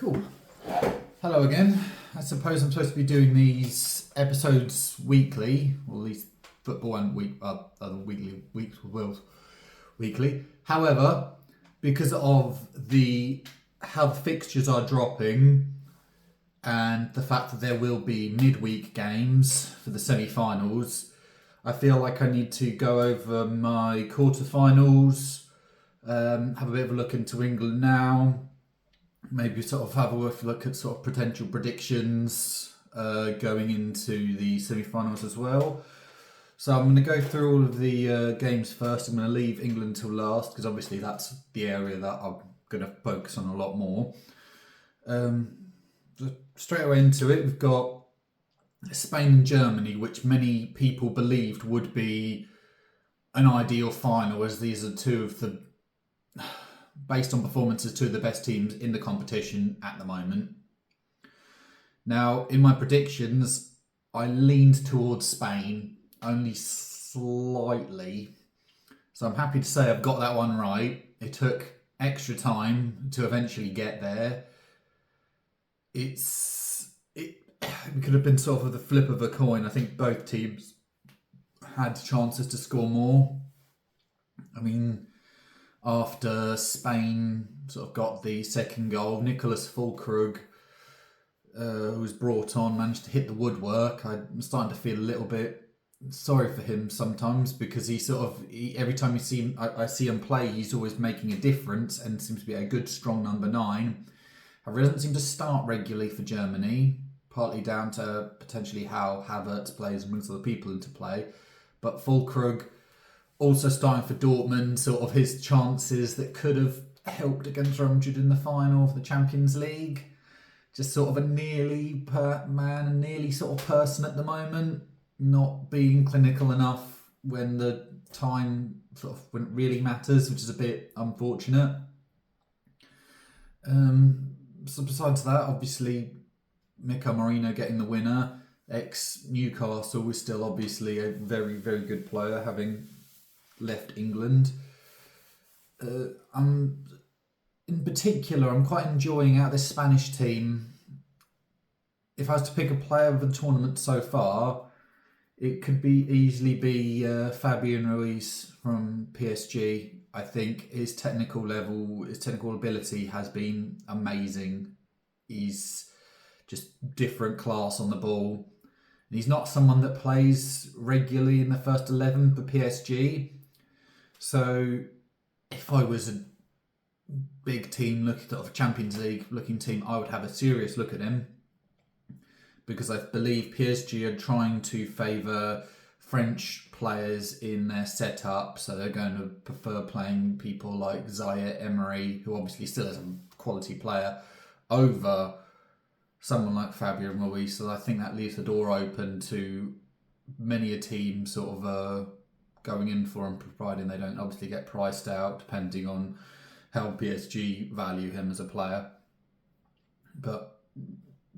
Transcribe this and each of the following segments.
Cool. Hello again. I suppose I'm supposed to be doing these episodes weekly, or at least football and other weeks will weekly. However, because of how the fixtures are dropping and the fact that there will be midweek games for the semi-finals, I feel like I need to go over my quarterfinals, have a bit of a look into England now, maybe sort of have a look at sort of potential predictions going into the semi-finals as well. So I'm going to go through all of the games first. I'm going to leave England till last because obviously that's the area that I'm going to focus on a lot more. Straight away into it, we've got Spain and Germany, which many people believed would be an ideal final, as these are two of the, based on performances, two of the best teams in the competition at the moment. Now, in my predictions, I leaned towards Spain, only slightly. So I'm happy to say I've got that one right. It took extra time to eventually get there. It could have been sort of the flip of a coin. I think both teams had chances to score more. I mean, after Spain sort of got the second goal, Nicholas Füllkrug, who was brought on, managed to hit the woodwork. I'm starting to feel a little bit sorry for him sometimes because every time I see him play, he's always making a difference and seems to be a good, strong number 9. However, he doesn't seem to start regularly for Germany, partly down to potentially how Havertz plays and brings other people into play. But Füllkrug also starting for Dortmund, sort of his chances that could have helped against Real Madrid in the final of the Champions League. Just sort of a nearly sort of person at the moment, not being clinical enough when the time when it really matters, which is a bit unfortunate. So besides that, obviously, Mika Marino getting the winner, ex-Newcastle, was still obviously a very, very good player, having left England. In particular, I'm quite enjoying out this Spanish team. If I was to pick a player of the tournament so far, it could easily be Fabian Ruiz from PSG. I think his technical ability has been amazing. He's just different class on the ball. And he's not someone that plays regularly in the first 11 for PSG. So if I was a big team looking at a Champions League looking team, I would have a serious look at him, because I believe PSG are trying to favour French players in their setup, so they're going to prefer playing people like Zaire Emery, who obviously still is a quality player, over someone like Fabian Ruiz. So I think that leaves the door open to many a team sort of going in for him, providing they don't obviously get priced out, depending on how PSG value him as a player. But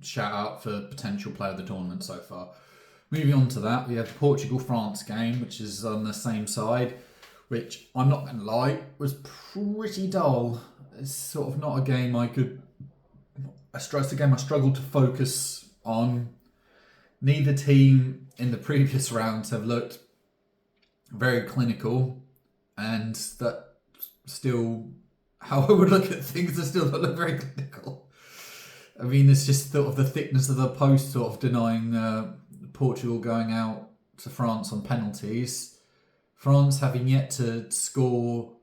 shout out for potential player of the tournament so far. Moving on to that, we have the Portugal-France game, which is on the same side, which I'm not going to lie, was pretty dull. It's sort of not a game it's a game I struggled to focus on. Neither team in the previous rounds have looked very clinical, and that still, how I would look at things, they still don't look very clinical. I mean, it's just sort of the thickness of the post sort of denying Portugal going out to France on penalties. France having yet to score,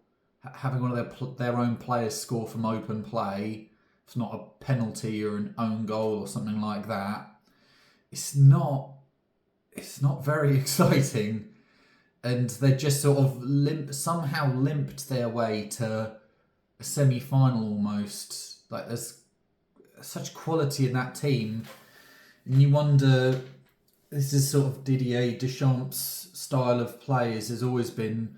having one of their own players score from open play. It's not a penalty or an own goal or something like that. It's not very exciting. And they just sort of somehow limped their way to a semi-final almost. Like, there's such quality in that team, and you wonder, this is sort of Didier Deschamps' style of play. Has always been,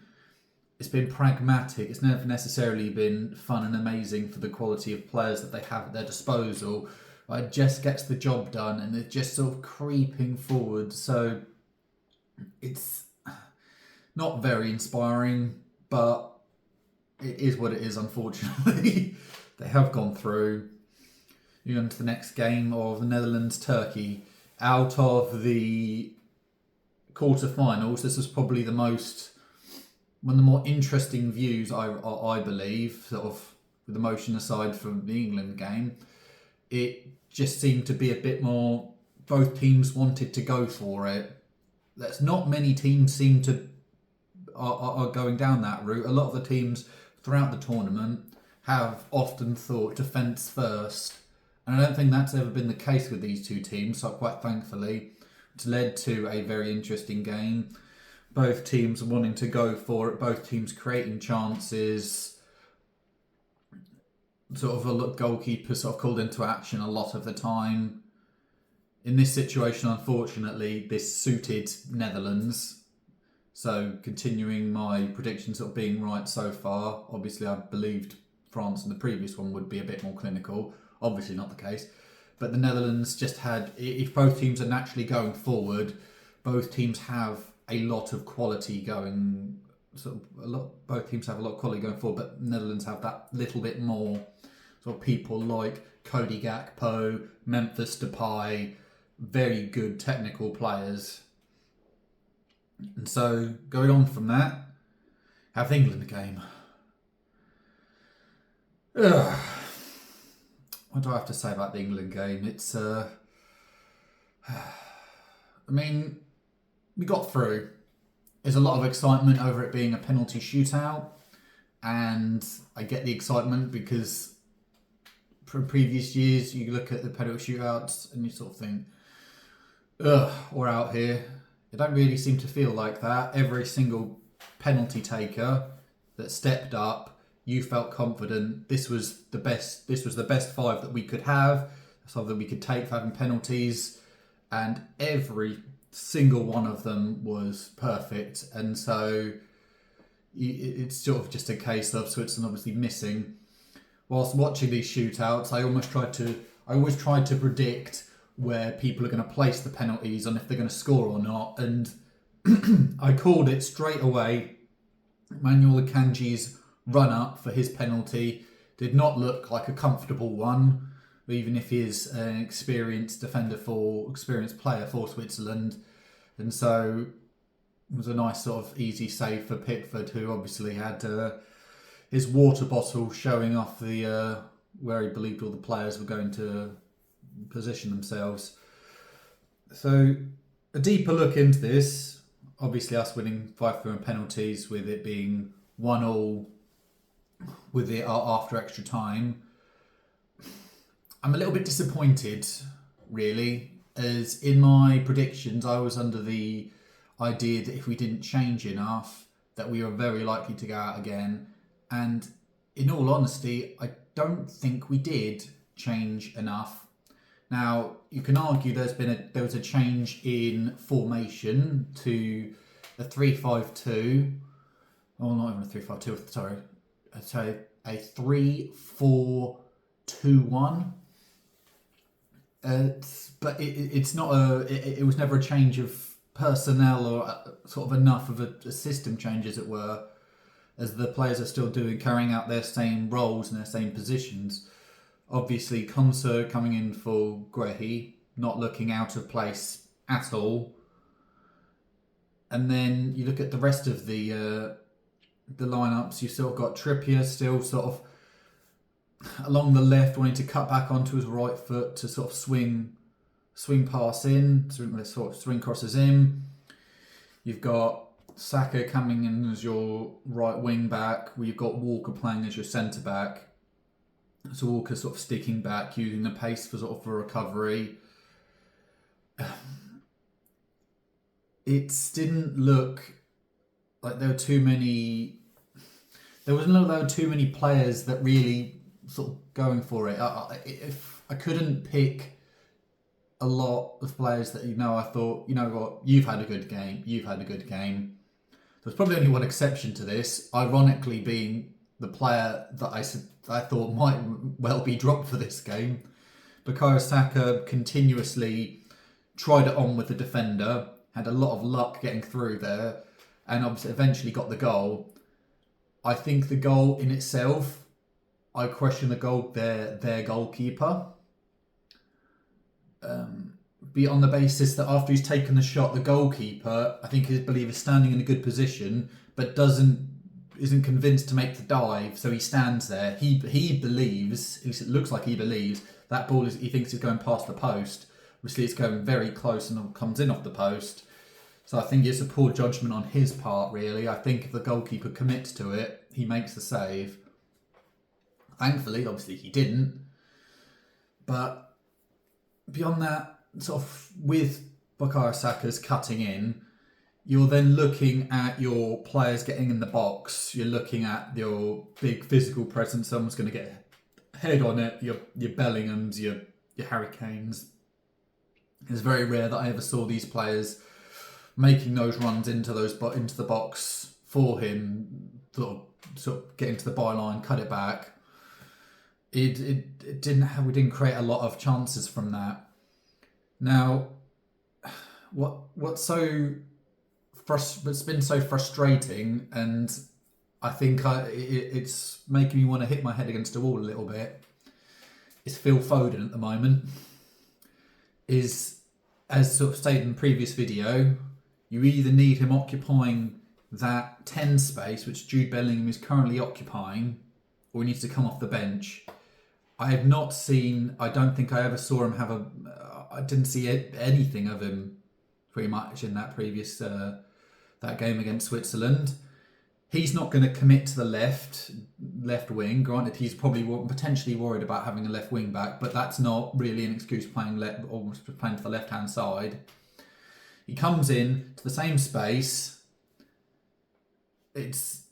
it's been pragmatic. It's never necessarily been fun and amazing for the quality of players that they have at their disposal. It just gets the job done, and they're just sort of creeping forward. So it's not very inspiring, but it is what it is, unfortunately. They have gone through. Moving on to the next game of the Netherlands-Turkey. Out of the quarterfinals, this was probably one of the more interesting views, I believe, sort of with emotion aside from the England game. It just seemed to be a bit more, both teams wanted to go for it. There's not many teams seem to are going down that route. A lot of the teams throughout the tournament have often thought defence first, and I don't think that's ever been the case with these two teams. So quite thankfully, it's led to a very interesting game. Both teams wanting to go for it, both teams creating chances. Sort of a goalkeeper sort of called into action a lot of the time. In this situation, unfortunately, this suited Netherlands. So continuing my predictions of being right so far, obviously I believed France in the previous one would be a bit more clinical. Obviously not the case. But the Netherlands just had, if both teams are naturally going forward, both teams have a lot of quality going, both teams have a lot of quality going forward, but Netherlands have that little bit more. So people like Cody Gakpo, Memphis Depay, very good technical players. And so, going on from that, have the England game. Ugh. What do I have to say about the England game? It's, I mean, we got through. There's a lot of excitement over it being a penalty shootout. And I get the excitement because from previous years, you look at the penalty shootouts and you sort of think, ugh, we're out here. It don't really seem to feel like that. Every single penalty taker that stepped up, you felt confident. This was the best. This was the best five that we could have, so that we could take for having penalties, and every single one of them was perfect. And so it's sort of just a case of Switzerland obviously missing. Whilst watching these shootouts, I always tried to predict where people are going to place the penalties and if they're going to score or not. And I called it straight away. Manuel Akanji's run-up for his penalty did not look like a comfortable one, even if he is an experienced player for Switzerland. And so it was a nice sort of easy save for Pickford, who obviously had his water bottle showing off the where he believed all the players were going to position themselves. So a deeper look into this, obviously us winning 5-3 on penalties, with it being 1-1 with it after extra time. I'm a little bit disappointed, really, as in my predictions I was under the idea that if we didn't change enough that we were very likely to go out again, and in all honesty I don't think we did change enough. Now, you can argue there was a change in formation to a 3-5-2. Oh, not even a 3-5-2. Sorry, so a 3-4-2-1. But it's not it was never a change of personnel or sort of enough of a system change, as it were, as the players are still carrying out their same roles and their same positions. Obviously, Konsa coming in for Guehi, not looking out of place at all. And then you look at the rest of the lineups. You've still got Trippier still sort of along the left, wanting to cut back onto his right foot to sort of swing pass in, sort of swing crosses in. You've got Saka coming in as your right wing back. You've got Walker playing as your centre back. So Walker sort of sticking back, using the pace for recovery. It didn't look like there were too many. There were too many players that really sort of going for it. If I couldn't pick a lot of players that I thought, you know what, you've had a good game. There's probably only one exception to this, ironically being the player that I thought might well be dropped for this game. Bukayo Saka continuously tried it on with the defender, had a lot of luck getting through there, and obviously eventually got the goal. I think the goal in itself, I question the goal their goalkeeper. be on the basis that after he's taken the shot, the goalkeeper, I think, is standing in a good position, but isn't convinced to make the dive, so he stands there. He believes, at least it looks like he believes, that ball he thinks is going past the post. Obviously, it's going very close and comes in off the post. So I think it's a poor judgment on his part, really. I think if the goalkeeper commits to it, he makes the save. Thankfully, obviously, he didn't. But beyond that, sort of with Bukayo Saka's cutting in, you're then looking at your players getting in the box. You're looking at your big physical presence. Someone's going to get head on it. Your Bellinghams, your Harry Kanes. It's very rare that I ever saw these players making those runs into the box for him, sort of get into the byline, cut it back. It didn't have. We didn't create a lot of chances from that. Now, what's been so frustrating, and I think it's making me want to hit my head against a wall a little bit, is Phil Foden at the moment. Is, as sort of stated in the previous video, you either need him occupying that 10 space, which Jude Bellingham is currently occupying, or he needs to come off the bench. I don't think I ever saw him I didn't see anything of him pretty much in that previous, that game against Switzerland. He's not going to commit to the left wing. Granted, he's probably potentially worried about having a left wing back, but that's not really an excuse playing to the left hand side. He comes in to the same space. What's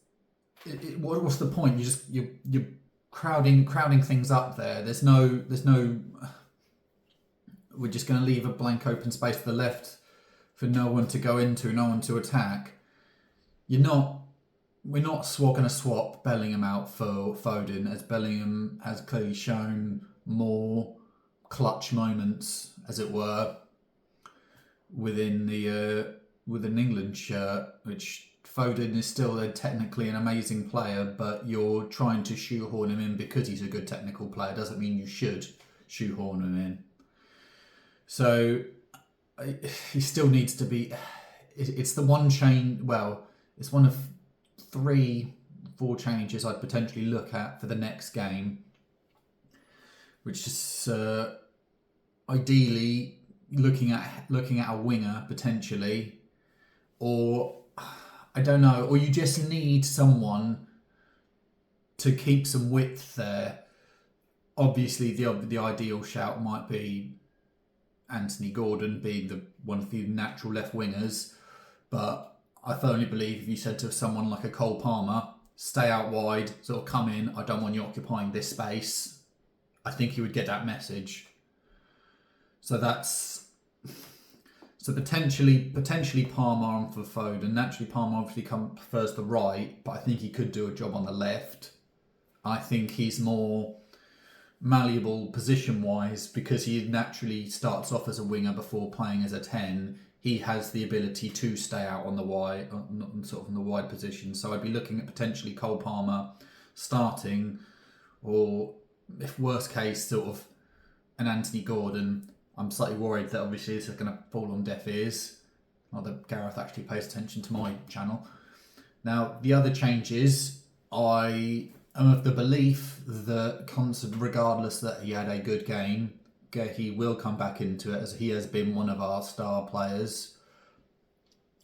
the point? You're crowding things up there. There's no. We're just going to leave a blank open space to the left for no one to go into, no one to attack. We're not going to swap Bellingham out for Foden, as Bellingham has clearly shown more clutch moments, as it were, within England shirt, which Foden is still technically an amazing player, but you're trying to shoehorn him in because he's a good technical player. Doesn't mean you should shoehorn him in. So he still needs to be. It's the one change. Well, it's one of 3-4 changes I'd potentially look at for the next game, which is ideally looking at a winger potentially, or I don't know, or you just need someone to keep some width there. Obviously, the ideal shout might be Anthony Gordon being one of the natural left wingers, but I firmly believe if you said to someone like a Cole Palmer, stay out wide, sort of come in, I don't want you occupying this space, I think he would get that message. So potentially Palmer on for Foden. Naturally, Palmer obviously prefers the right, but I think he could do a job on the left. I think he's more malleable position-wise because he naturally starts off as a winger before playing as a 10. He has the ability to stay out on the wide, sort of in the wide position. So I'd be looking at potentially Cole Palmer starting, or if worst case, sort of an Anthony Gordon. I'm slightly worried that obviously this is going to fall on deaf ears. Not that Gareth actually pays attention to my channel. Now, the other changes, I am of the belief that regardless that he had a good game, he will come back into it as he has been one of our star players.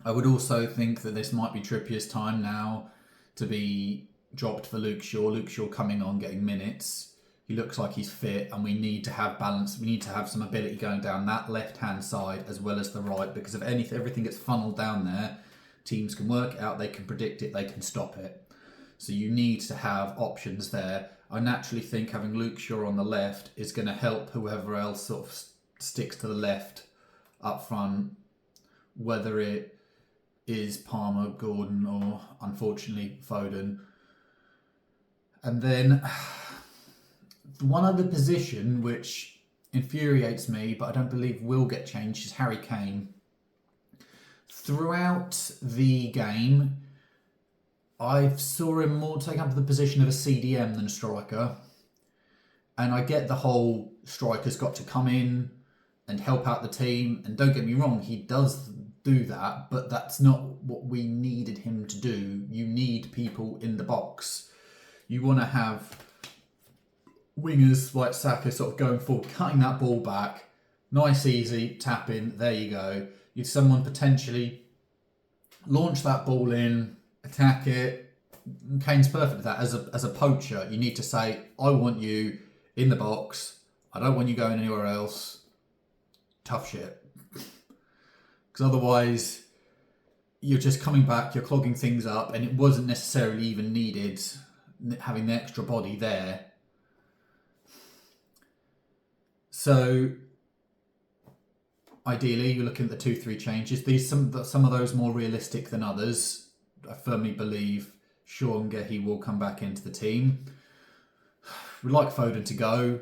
I would also think that this might be Trippier's time now to be dropped for Luke Shaw. Luke Shaw coming on, getting minutes. He looks like he's fit, and we need to have balance. We need to have some ability going down that left-hand side as well as the right, because if everything gets funneled down there, teams can work it out, they can predict it, they can stop it. So you need to have options there. I naturally think having Luke Shaw on the left is going to help whoever else sort of sticks to the left up front, whether it is Palmer, Gordon, or unfortunately Foden. And then one other position which infuriates me, but I don't believe will get changed, is Harry Kane. Throughout the game, I saw him more take up the position of a CDM than a striker. And I get the whole striker's got to come in and help out the team. And don't get me wrong, he does do that, but that's not what we needed him to do. You need people in the box. You want to have wingers like Saka sort of going forward, cutting that ball back. Nice, easy, tap in, there you go. You'd someone potentially launch that ball in, attack it. Kane's perfect at that. As a poacher, you need to say, I want you in the box. I don't want you going anywhere else. Tough shit. Because otherwise, you're just coming back, you're clogging things up, and it wasn't necessarily even needed having the extra body there. So, ideally, you're looking at the 2-3 changes. Some of those more realistic than others. I firmly believe Sean Gehi will come back into the team. We'd like Foden to go.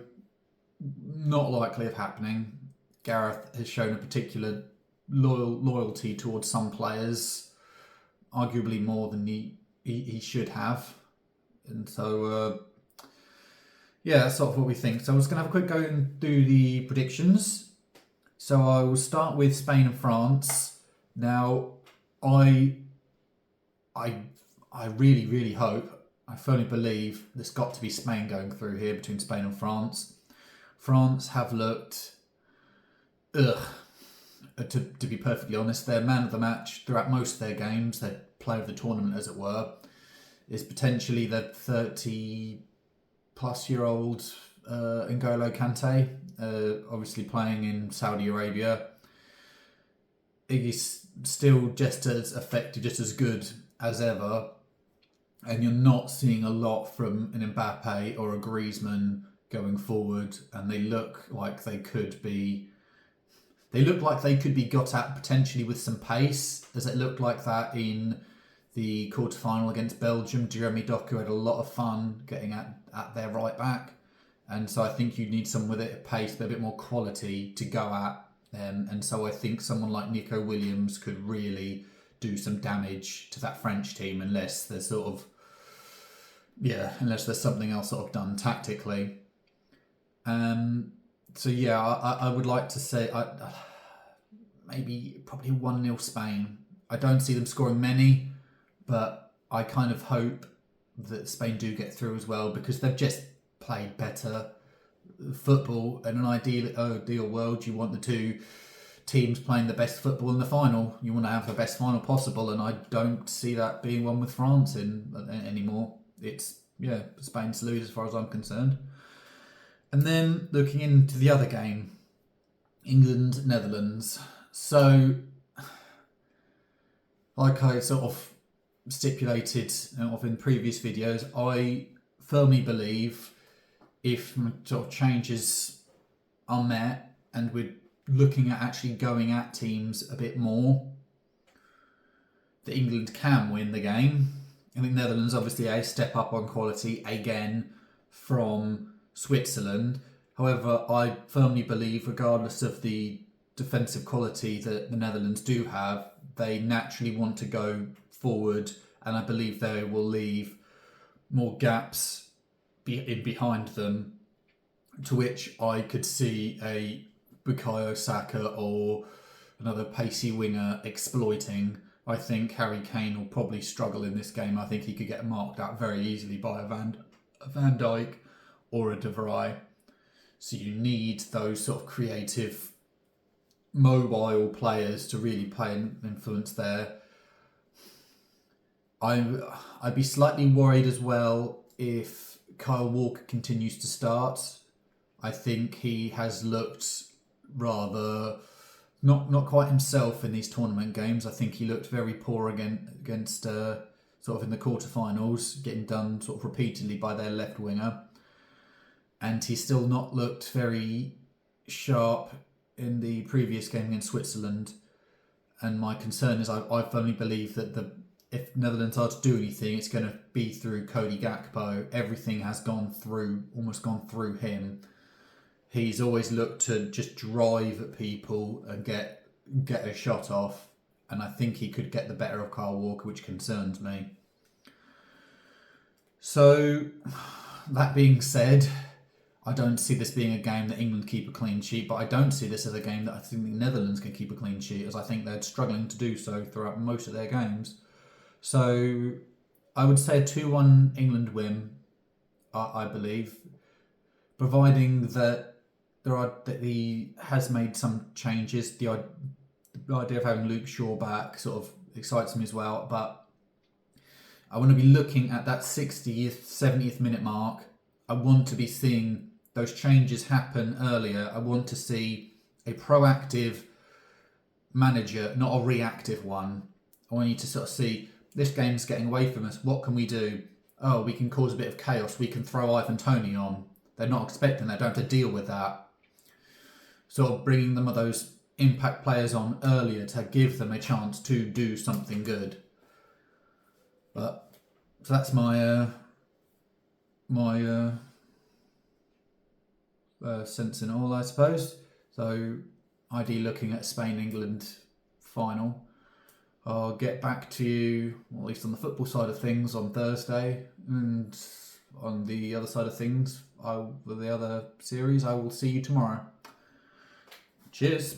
Not likely of happening. Gareth has shown a particular loyalty towards some players, arguably more than he should have. And so, yeah, that's sort of what we think. So I'm just going to have a quick go and do the predictions. So I will start with Spain and France. Now, I really, really hope, I firmly believe there's got to be Spain going through here between Spain and France. France have looked, to be perfectly honest, their man of the match throughout most of their games, their player of the tournament as it were, is potentially the 30-plus-year-old N'Golo Kante, obviously playing in Saudi Arabia. He's still just as effective, just as good as ever, and you're not seeing a lot from an Mbappe or a Griezmann going forward, and they look like they could be got at potentially with some pace, as it looked like that in the quarterfinal against Belgium. Jeremy Doku had a lot of fun getting at their right back, and so I think you need someone with a pace but a bit more quality to go at, and so I think someone like Nico Williams could really do some damage to that French team unless there's something else sort of done tactically. So yeah, I would like to say probably 1-0 Spain. I don't see them scoring many, but I kind of hope that Spain do get through as well, because they've just played better football. In an ideal world, you want the two teams playing the best football in the final. You want to have the best final possible, and I don't see that being one with France anymore. It's Spain's lose as far as I'm concerned. And then looking into the other game, England-Netherlands. So, like I sort of stipulated in previous videos, I firmly believe if sort of changes are met and we're looking at actually going at teams a bit more, that England can win the game. I think Netherlands obviously a step up on quality again from Switzerland. However, I firmly believe, regardless of the defensive quality that the Netherlands do have, they naturally want to go forward, and I believe they will leave more gaps behind them, to which I could see a Bukayo Saka or another pacey winger exploiting. I think Harry Kane will probably struggle in this game. I think he could get marked out very easily by a Van Dijk or a De Vrij. So you need those sort of creative, mobile players to really play an influence there. I'd be slightly worried as well if Kyle Walker continues to start. I think he has looked rather not quite himself in these tournament games. I think he looked very poor against sort of in the quarterfinals, getting done sort of repeatedly by their left winger. And he's still not looked very sharp in the previous game against Switzerland. And my concern is I firmly believe that if Netherlands are to do anything, it's going to be through Cody Gakpo. Everything has almost gone through him. He's always looked to just drive at people and get a shot off. And I think he could get the better of Kyle Walker, which concerns me. So, that being said, I don't see this being a game that England keep a clean sheet, but I don't see this as a game that I think the Netherlands can keep a clean sheet, as I think they're struggling to do so throughout most of their games. So I would say a 2-1 England win, I believe, providing that that he has made some changes. The idea of having Luke Shaw back sort of excites me as well, but I want to be looking at that 60th, 70th minute mark. I want to be seeing those changes happen earlier. I want to see a proactive manager, not a reactive one. I want you to sort of see this game's getting away from us. What can we do? Oh, we can cause a bit of chaos. We can throw Ivan Toney on. They're not expecting that. Don't have to deal with that. Sort of bringing them of those impact players on earlier to give them a chance to do something good. But so that's my sense in all, I suppose. So, ideally looking at Spain-England final. I'll get back to you, or at least on the football side of things, on Thursday, and on the other side of things, with the other series, I will see you tomorrow. Cheers.